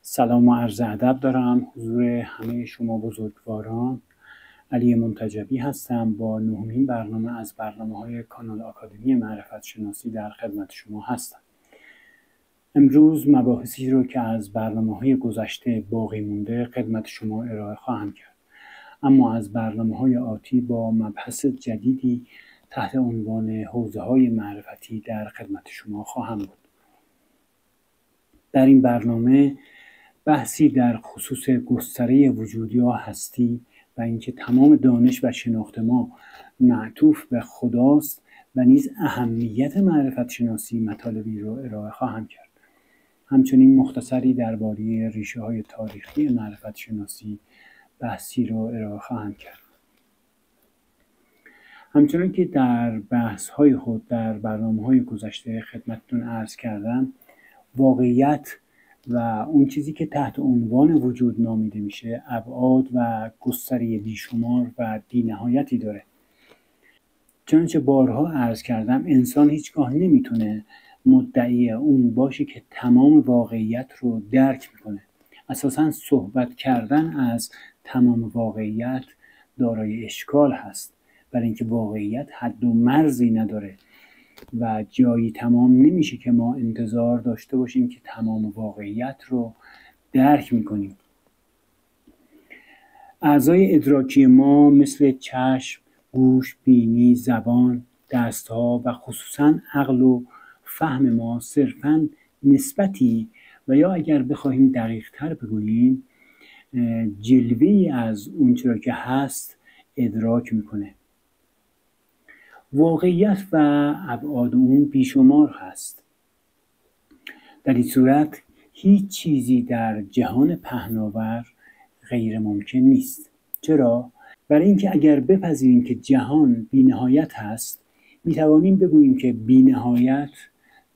سلام و عرض ادب دارم حضور همه شما بزرگواران. علی منتجبی هستم با نهمین برنامه از برنامه‌های کانال آکادمی معرفت شناسی در خدمت شما هستم. امروز مباحثی رو که از برنامه‌های گذشته باقی مونده خدمت شما ارائه خواهم کرد، اما از برنامه‌های آتی با مبحث جدیدی تحت عنوان حوزه‌های معرفتی در خدمت شما خواهم بود. در این برنامه بحثی در خصوص گستره وجود یا هستی و اینکه تمام دانش و شناخت ما معطوف به خداست و نیز اهمیت معرفت شناسی مطالبی رو ارائه خواهم کرد. همچنین مختصری درباره ریشه‌های تاریخی معرفت شناسی بحثی رو ارائه خواهم کرد. همچنان که در بحث‌های خود در برنامه‌های گذشته خدمتتون عرض کردم، واقعیت و اون چیزی که تحت عنوان وجود نامیده میشه ابعاد و گستره بیشمار و بی‌نهایتی داره. چنانچه بارها عرض کردم، انسان هیچگاه نمیتونه مدعی اون باشه که تمام واقعیت رو درک میکنه. اساساً صحبت کردن از تمام واقعیت دارای اشکال هست، برای اینکه واقعیت حد و مرزی نداره و جایی تمام نمیشه که ما انتظار داشته باشیم که تمام واقعیت رو درک میکنیم. اعضای ادراکی ما مثل چشم، گوش، بینی، زبان، دستها و خصوصاً عقل و فهم ما صرفاً نسبتی و یا اگر بخواهیم دقیق تر بگوییم جلوه‌ای از اون چرا که هست ادراک میکنه. واقعیت و ابعاد اون بیشمار هست. در این صورت هیچ چیزی در جهان پهناور غیر ممکن نیست. چرا؟ برای اینکه اگر بپذیریم که جهان بی‌نهایت هست، میتوانیم بگوییم که بی‌نهایت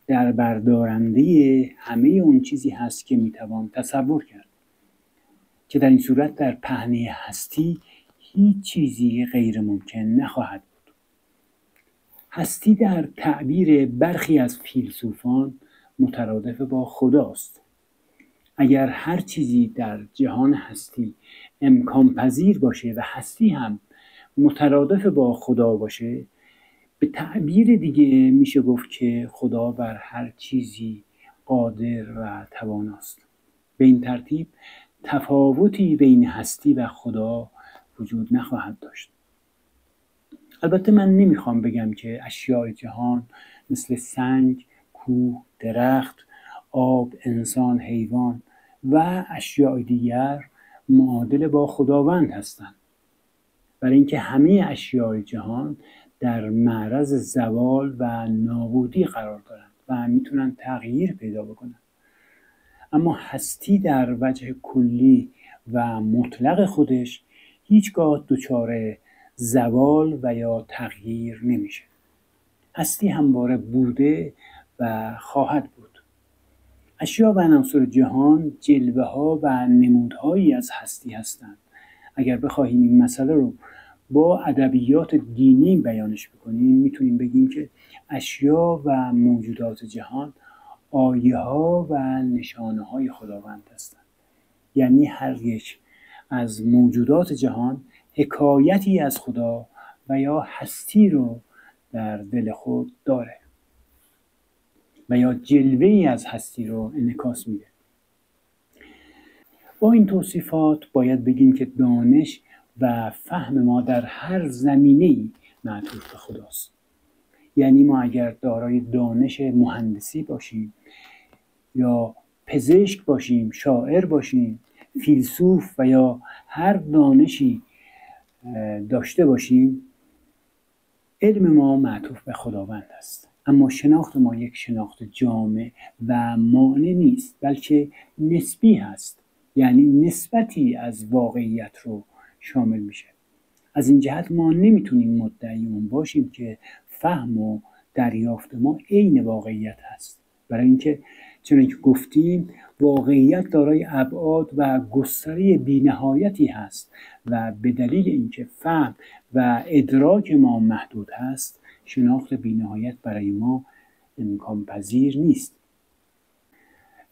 در بردارنده همه اون چیزی هست که میتوان تصور کرد، که در این صورت در پهنه هستی هیچ چیزی غیر ممکن نخواهد بود. هستی در تعبیر برخی از فیلسوفان مترادف با خداست. اگر هر چیزی در جهان هستی امکان پذیر باشه و هستی هم مترادف با خدا باشه، به تعبیر دیگه میشه گفت که خدا بر هر چیزی قادر و تواناست. به این ترتیب تفاوتی بین هستی و خدا وجود نخواهد داشت. البته من نمیخوام بگم که اشیاء جهان مثل سنگ، کوه، درخت، آب، انسان، حیوان و اشیاء دیگر معادل با خداوند هستند، برای اینکه همه اشیاء جهان در معرض زوال و نابودی قرار دارند و میتونن تغییر پیدا بکنن. اما هستی در وجه کلی و مطلق خودش هیچگاه دچار زوال و یا تغییر نمیشه. هستی همواره بوده و خواهد بود. اشیا و عناصر جهان جلوه ها و نمودهایی از هستی هستند. اگر بخواهیم این مسئله رو با ادبیات دینی بیانش بکنیم، میتونیم بگیم که اشیا و موجودات جهان آیه ها و نشانه های خداوند هستند. یعنی هر یک از موجودات جهان حکایتی از خدا و یا هستی رو در دل خود داره و یا جلوه‌ای از هستی رو انعکاس میده. با این توصیفات باید بگیم که دانش و فهم ما در هر زمینه‌ای معطوف به خداست. یعنی ما اگر دارای دانش مهندسی باشیم یا پزشک باشیم، شاعر باشیم، فیلسوف و یا هر دانشی داشته باشیم، علم ما معطوف به خداوند است. اما شناخت ما یک شناخت جامع و مانع نیست، بلکه نسبی هست. یعنی نسبتی از واقعیت رو شامل میشه. از این جهت ما نمیتونیم مدعی اون باشیم که فهم و دریافت ما عین واقعیت هست، برای اینکه چنانکه گفتیم واقعیت دارای ابعاد و گستره بی‌نهایتی هست و به دلیل اینکه فهم و ادراک ما محدود هست، شناخت بی‌نهایت برای ما امکان پذیر نیست.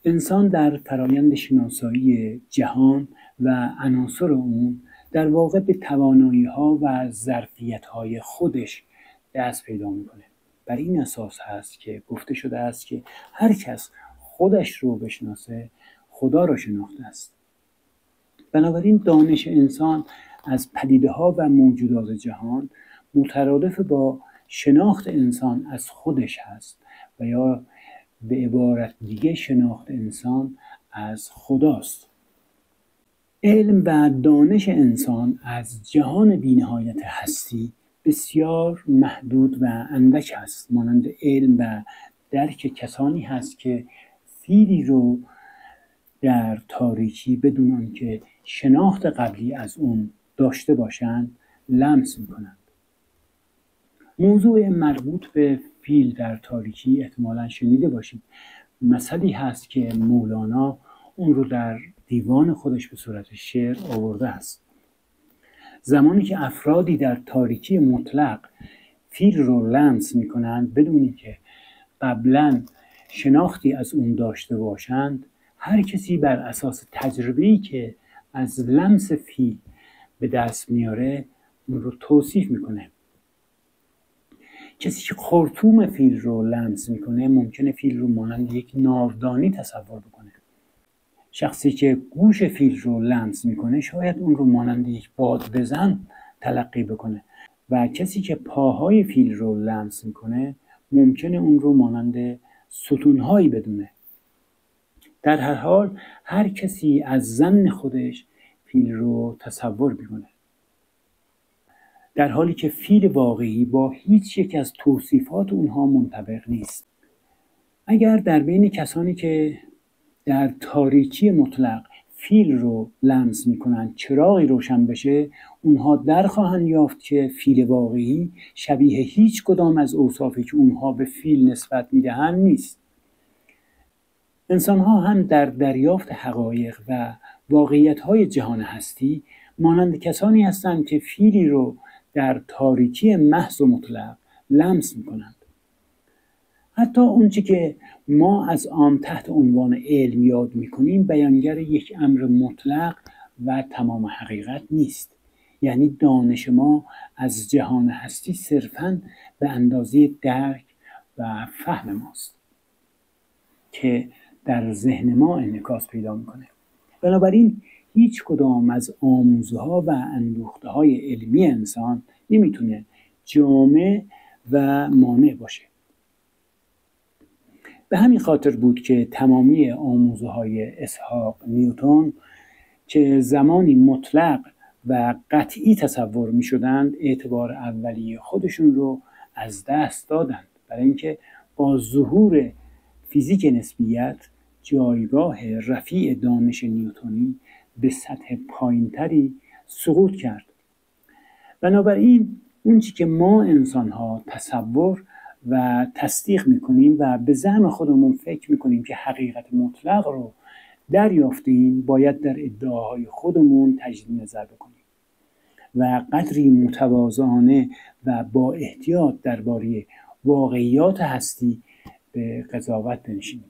انسان در فرایند شناسایی جهان و عناصر اون در واقع به توانایی‌ها و ظرفیت‌های خودش دست پیدا می‌کنه. بر این اساس هست که گفته شده است که هر کس خودش رو بشناسه خدا رو شناخته است. بنابراین دانش انسان از پدیده‌ها و موجودات جهان مترادف با شناخت انسان از خودش هست و یا به عبارت دیگه شناخت انسان از خداست. علم و دانش انسان از جهان بی‌نهایت هستی بسیار محدود و اندک است. مانند علم و درک کسانی هست که فیلی رو در تاریکی بدون آنکه شناخت قبلی از اون داشته باشند لمس می‌کنند. موضوع مربوط به فیل در تاریکی احتمالاً شنیده باشید. مثلی هست که مولانا اون رو در دیوان خودش به صورت شعر آورده است. زمانی که افرادی در تاریکی مطلق فیل رو لمس می‌کنند بدون اینکه قبلاً شناختی از اون داشته باشند، هر کسی بر اساس تجربه‌ای که از لمس فیل به دست میاره اون رو توصیف میکنه. کسی که خرطوم فیل رو لمس میکنه ممکنه فیل رو مانند یک ناودانی تصور بکنه. شخصی که گوش فیل رو لمس میکنه شاید اون رو مانند یک باد بزن تلقی بکنه و کسی که پاهای فیل رو لمس میکنه ممکنه اون رو مانند ستونهایی بدونه. در هر حال هر کسی از ظن خودش فیل رو تصور میکنه، در حالی که فیل واقعی با هیچ یک از توصیفات اونها منطبق نیست. اگر در بین کسانی که در تاریکی مطلق فیل رو لمس میکنن چراغی روشن بشه، اونها در خواهند یافت که فیل واقعی شبیه هیچ کدام از اوصافی که اونها به فیل نسبت میدهند نیست. انسان‌ها هم در دریافت حقایق و واقعیت‌های جهان هستی مانند کسانی هستند که فیلی رو در تاریکی محض و مطلق لمس می‌کنند. حتی اونچه که ما از آن تحت عنوان علم یاد می‌کنیم بیانگر یک امر مطلق و تمام حقیقت نیست. یعنی دانش ما از جهان هستی صرفاً به اندازه درک و فهم ماست که در ذهن ما انعکاس پیدا میکنه. بنابراین هیچ کدام از آموزه‌ها و اندوخته‌های علمی انسان نمیتونه جامع و مانع باشه. به همین خاطر بود که تمامی آموزه‌های اسحاق نیوتن که زمانی مطلق و قطعی تصور میشدند اعتبار اولیه خودشون رو از دست دادند، برای اینکه با ظهور فیزیک نسبیت جایگاه رفیع دانش نیوتنی به سطح پایینتری سقوط کرد. بنابراین اون چی که ما انسان‌ها تصور و تصدیق میکنیم و به زعم خودمون فکر میکنیم که حقیقت مطلق رو دریافتیم، باید در ادعاهای خودمون تجدید نظر بکنیم و قدری متواضعانه و با احتیاط درباره واقعیات هستی به قضاوت بنشینیم.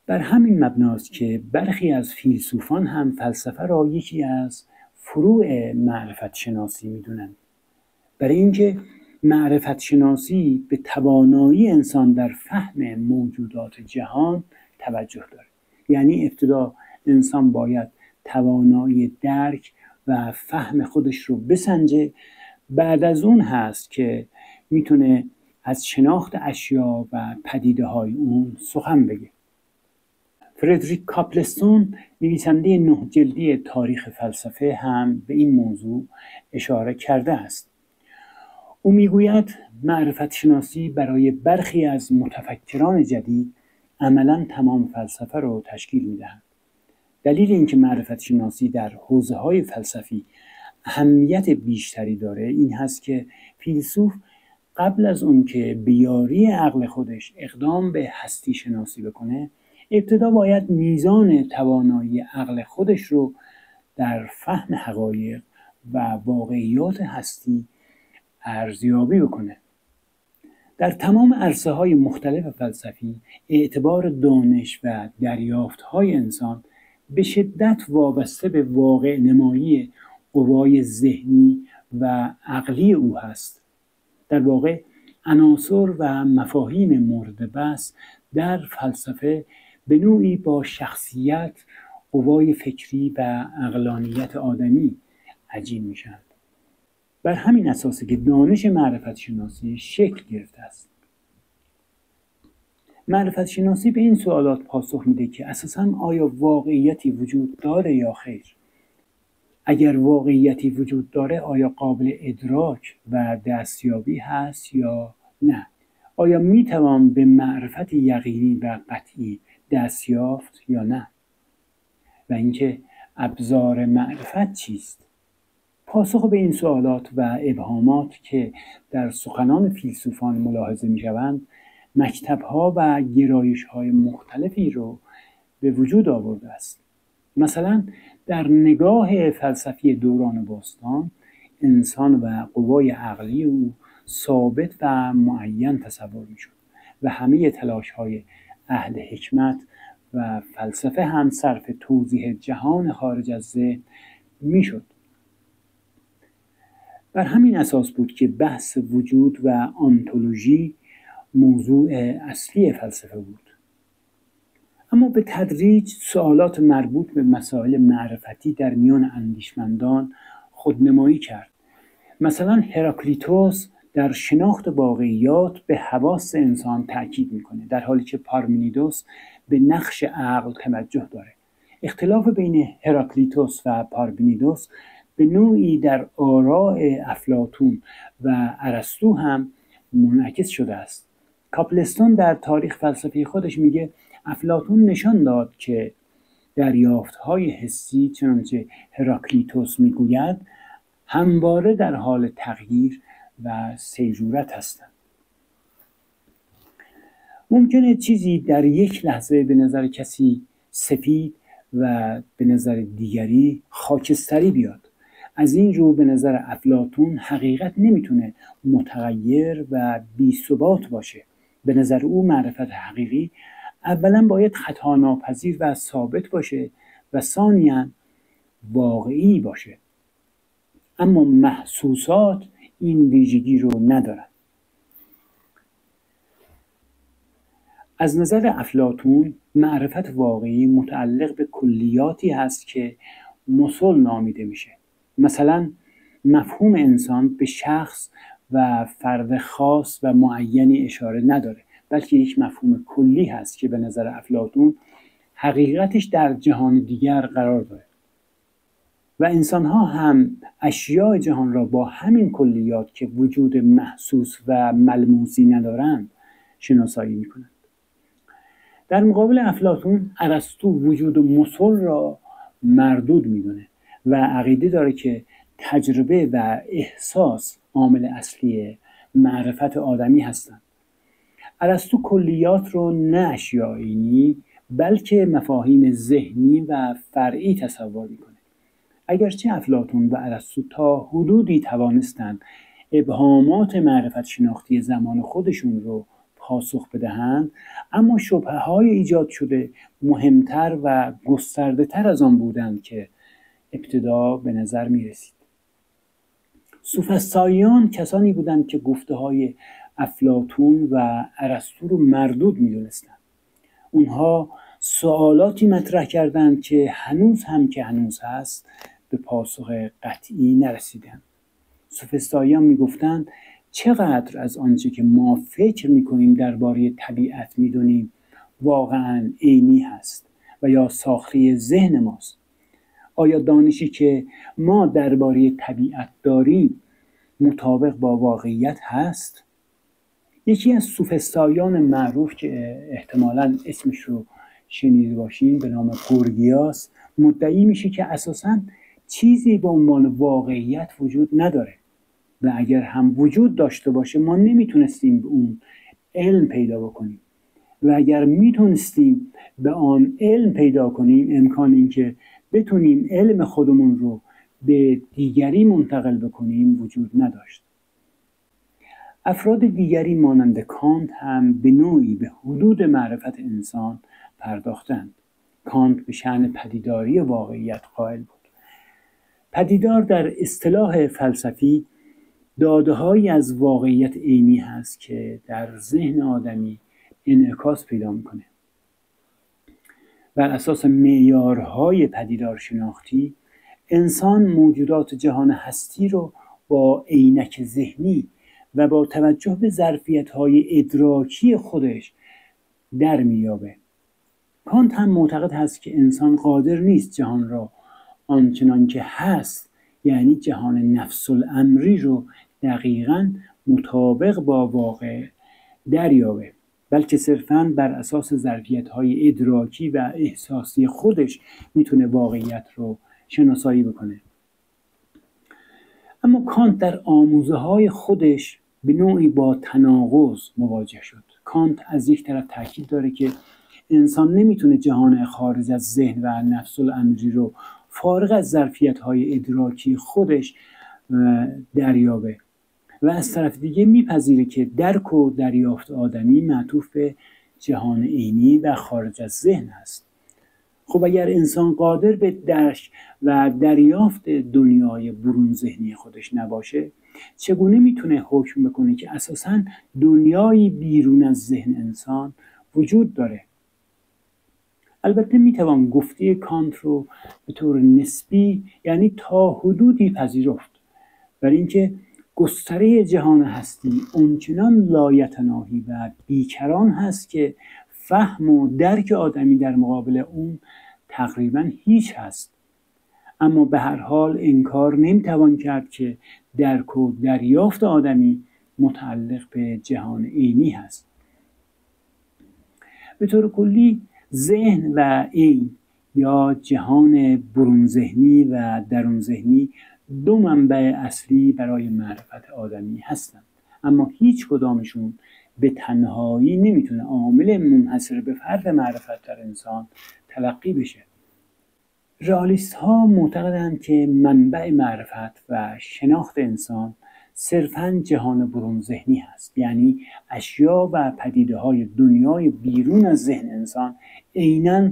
بر همین مبناست که برخی از فیلسوفان هم فلسفه را یکی از فروع معرفت شناسی میدونند، برای اینکه معرفت شناسی به توانایی انسان در فهم موجودات جهان توجه داره. یعنی ابتدا انسان باید توانایی درک و فهم خودش رو بسنجه، بعد از اون هست که میتونه از شناخت اشیا و پدیده های اون سخن بگه. فردریک کاپلستون نویسنده 9 جلدی تاریخ فلسفه هم به این موضوع اشاره کرده است. او میگوید معرفت شناسی برای برخی از متفکران جدید عملاً تمام فلسفه رو تشکیل میدهد. دلیل اینکه معرفت شناسی در حوزه‌های فلسفی اهمیت بیشتری داره این هست که فیلسوف قبل از اون که به یاری عقل خودش اقدام به هستی شناسی بکنه، ابتدا باید میزان توانایی عقل خودش رو در فهم حقایق و واقعیات هستی ارزیابی بکنه. در تمام عرصه‌های مختلف فلسفی اعتبار دانش و دریافت‌های انسان به شدت وابسته به واقع نمایی قوای ذهنی و عقلی او هست. در واقع عناصر و مفاهیم مورد بحث در فلسفه به نوعی با شخصیت، قوای فکری و عقلانیت آدمی عجین میشن. بر همین اساسه که دانش معرفت شناسی شکل گرفته است. معرفت شناسی به این سوالات پاسخ میده که اساساً آیا واقعیتی وجود داره یا خیر؟ اگر واقعیتی وجود داره آیا قابل ادراک و دستیابی هست یا نه؟ آیا میتوان به معرفت یقینی و قطعی دست یافت یا نه؟ و اینکه ابزار معرفت چیست؟ پاسخ به این سوالات و ابهامات که در سخنان فیلسوفان ملاحظه میشوند، مکتب‌ها و گرایش‌های مختلفی رو به وجود آورده است. مثلا در نگاه فلسفی دوران باستان، انسان و قوای عقلی او ثابت و معین تصور میشد و همه تلاش‌های اهل حکمت و فلسفه هم صرف توضیح جهان خارج از ذهن میشد. بر همین اساس بود که بحث وجود و آنتولوژی موضوع اصلی فلسفه بود. اما به تدریج سوالات مربوط به مسائل معرفتی در میان اندیشمندان خودنمایی کرد. مثلا هراکلیتوس در شناخت واقعیات به حواس انسان تأکید میکنه، در حالی که پارمنیدس به نقش عقل توجه داره. اختلاف بین هراکلیتوس و پارمنیدس به نوعی در آراء افلاطون و ارسطو هم منعکس شده است. کاپلستون در تاریخ فلسفی خودش میگه افلاطون نشان داد که دریافت‌های حسی چنانچه هراکلیتوس میگوید همواره در حال تغییر و سیرورت هستند. ممکنه چیزی در یک لحظه به نظر کسی سفید و به نظر دیگری خاکستری بیاد. از این رو به نظر افلاطون حقیقت نمیتونه متغیر و بی‌ثبات باشه. به نظر او معرفت حقیقی اولا باید خطا ناپذیر و ثابت باشه و ثانیاً واقعی باشه. اما محسوسات این ویژگی رو ندارن. از نظر افلاطون معرفت واقعی متعلق به کلیاتی هست که مسل نامیده میشه. مثلا مفهوم انسان به شخص و فرد خاص و معینی اشاره نداره، بلکه یک مفهوم کلی هست که به نظر افلاطون حقیقتش در جهان دیگر قرار داره و انسان‌ها هم اشیاء جهان را با همین کلیات که وجود محسوس و ملموسی ندارند شناسایی می‌کنند. در مقابل افلاطون ارسطو وجود مسل را مردود می‌دونه و عقیده داره که تجربه و احساس عامل اصلی معرفت آدمی هستند. ارسطو کلیات رو نه اشیایی بلکه مفاهیم ذهنی و فرعی تصور میکنه. اگرچه افلاطون و ارسطو تا حدودی توانستند ابهامات معرفت شناختی زمان خودشون رو پاسخ بدهند، اما شبهه‌های ایجاد شده مهمتر و گسترده‌تر از آن بودند که ابتدا به نظر می رسید. سوفسطائیان کسانی بودند که گفته‌های افلاطون و ارسطو رو مردود می دونستند. اونها سوالاتی مطرح کردند که هنوز هست به پاسخ قطعی نرسیدند. سوفسطائیان می گفتند چقدر از آنچه که ما فکر می کنیم درباره طبیعت می دونیم واقعاً عینی هست و یا ساخته ذهن ماست. آیا دانشی که ما درباره طبیعت داریم مطابق با واقعیت هست؟ یکی از سوفسطائیان معروف که احتمالاً اسمش رو شنیده باشین به نام گورگیاس مدعی میشه که اساساً چیزی به عنوان واقعیت وجود نداره و اگر هم وجود داشته باشه ما نمیتونستیم به اون علم پیدا بکنیم و اگر میتونستیم به آن علم پیدا کنیم امکان این که بتونیم علم خودمون رو به دیگری منتقل بکنیم وجود نداشت. افراد دیگری مانند کانت هم به نوعی به حدود معرفت انسان پرداختند. کانت به شأن پدیداری واقعیت قائل بود. پدیدار در اصطلاح فلسفی داده‌هایی از واقعیت عینی هست که در ذهن آدمی انعکاس پیدا میکنه. بر اساس معیارهای پدیدار شناختی انسان موجودات جهان هستی رو با عینک ذهنی و با توجه به ظرفیت‌های ادراکی خودش در میابه. کانت هم معتقد هست که انسان قادر نیست جهان را آنچنان که هست، یعنی جهان نفس الامری رو دقیقاً مطابق با واقع دریابه، بلکه صرفاً بر اساس ظرفیت‌های ادراکی و احساسی خودش میتونه واقعیت رو شناسایی بکنه. اما کانت در آموزه‌های خودش به نوعی با تناقض مواجه شد. کانت از یک طرف تاکید داره که انسان نمیتونه جهان خارج از ذهن و نفس الامری رو فارغ از ظرفیت‌های ادراکی خودش دریابه و از طرف دیگه میپذیره که درک و دریافت آدمی معطوف به جهان عینی و خارج از ذهن است. خب اگر انسان قادر به درک و دریافت دنیای برون ذهنی خودش نباشه، چگونه میتونه حکم بکنه که اساساً دنیای بیرون از ذهن انسان وجود داره؟ البته میتوان گفته کانت رو به طور نسبی، یعنی تا حدودی پذیرفت، برای اینکه گستره جهان هستی اونچنان لایتناهی و بیکران هست که فهم و درک آدمی در مقابل اون تقریبا هیچ هست. اما به هر حال انکار نمیتوان کرد که درک و دریافت آدمی متعلق به جهان عینی هست. به طور کلی ذهن و عین یا جهان برون ذهنی و درون ذهنی دو منبع اصلی برای معرفت آدمی هستند، اما هیچ کدامشون به تنهایی نمیتونه عامل منحصر به فرد معرفت در انسان تلقی بشه. رئالیست ها معتقدند که منبع معرفت و شناخت انسان صرفاً جهان برون ذهنی هست، یعنی اشیا و پدیده های دنیای بیرون از ذهن انسان عیناً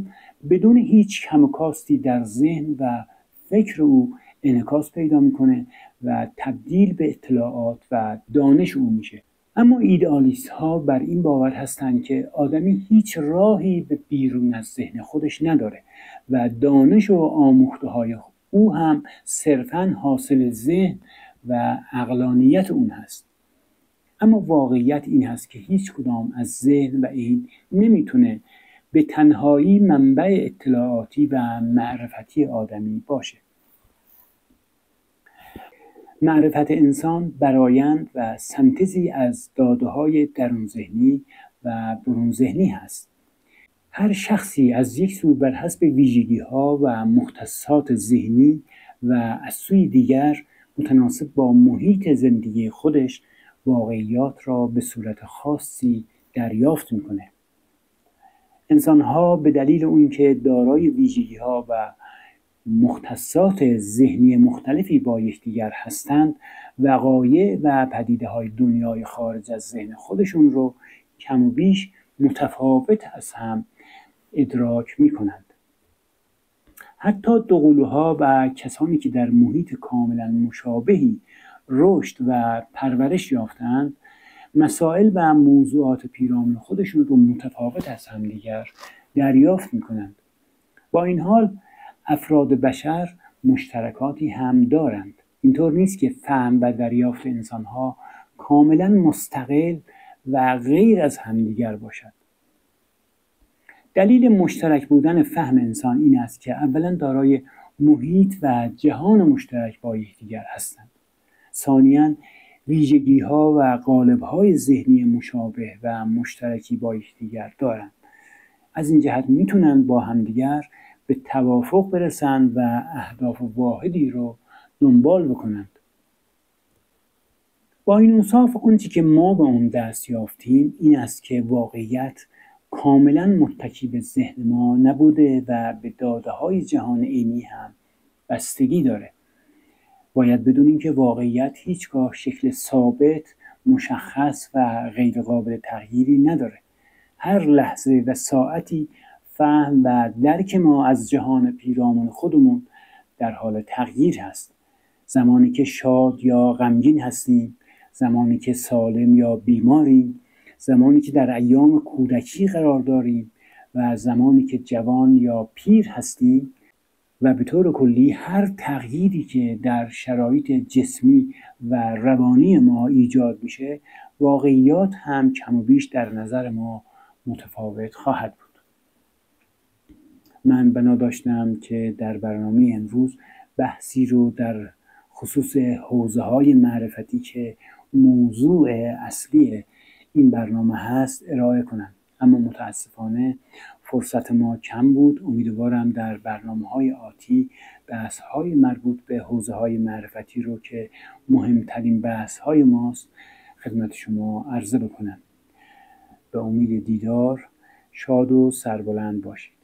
بدون هیچ کم و کاستی در ذهن و فکر او انعکاس پیدا میکنه و تبدیل به اطلاعات و دانش او میشه. اما ایدئالیست ها بر این باور هستند که آدمی هیچ راهی به بیرون از ذهن خودش نداره و دانش و آموخته های او هم صرفاً حاصل ذهن و عقلانیت اون هست. اما واقعیت این هست که هیچ کدام از ذهن و این نمیتونه به تنهایی منبع اطلاعاتی و معرفتی آدمی باشه. معرفت انسان برآیند و سنتزی از داده‌های درون ذهنی و برون ذهنی هست. هر شخصی از یک سو بر حسب ویژگی‌ها و مختصات ذهنی و از سوی دیگر متناسب با محیط زندگی خودش واقعیات را به صورت خاصی دریافت میکنه. انسان‌ها به دلیل اون که دارای ویژگی‌ها و مختصات ذهنی مختلفی با یکدیگر هستند، وقایع و پدیده‌های دنیای خارج از ذهن خودشون رو کم و بیش متفاوت از هم ادراک می‌کنند. حتی دوقلوها و کسانی که در محیط کاملا مشابهی رشد و پرورش یافتند، مسائل و موضوعات پیرامون خودشون رو متفاوت از همدیگر دریافت می‌کنند. با این حال افراد بشر مشترکاتی هم دارند. اینطور نیست که فهم و دریافت انسان‌ها کاملا مستقل و غیر از همدیگر باشد. دلیل مشترک بودن فهم انسان این است که اولا دارای محیط و جهان مشترک با یکدیگر هستند. ثانیاً ویژگی‌ها و قالب‌های ذهنی مشابه و مشترکی با یکدیگر دارند. از این جهت میتونن با همدیگر به توافق برسند و اهداف واحدی رو دنبال بکنند. با این اوصاف آنچه که ما به اون دست یافتیم این است که واقعیت کاملا متکی به ذهن ما نبوده و به داده‌های جهان عینی هم بستگی داره. باید بدونیم که واقعیت هیچگاه شکل ثابت، مشخص و غیر قابل تغییری نداره. هر لحظه و ساعتی فهم و درک ما از جهان پیرامون خودمون در حال تغییر هست. زمانی که شاد یا غمگین هستیم، زمانی که سالم یا بیماریم، زمانی که در ایام کودکی قرار داریم و زمانی که جوان یا پیر هستیم، و به طور کلی هر تغییری که در شرایط جسمی و روانی ما ایجاد میشه، واقعیات هم کم و بیش در نظر ما متفاوت خواهد بود. من بنا داشتم که در برنامه امروز بحثی رو در خصوص حوزه‌های معرفتی که موضوع اصلی این برنامه هست ارائه کنم، اما متاسفانه فرصت ما کم بود. امیدوارم در برنامه‌های آتی بحث‌های مربوط به حوزه‌های معرفتی رو که مهمترین بحث‌های ماست خدمت شما عرضه بکنم. به امید دیدار، شاد و سربلند باشید.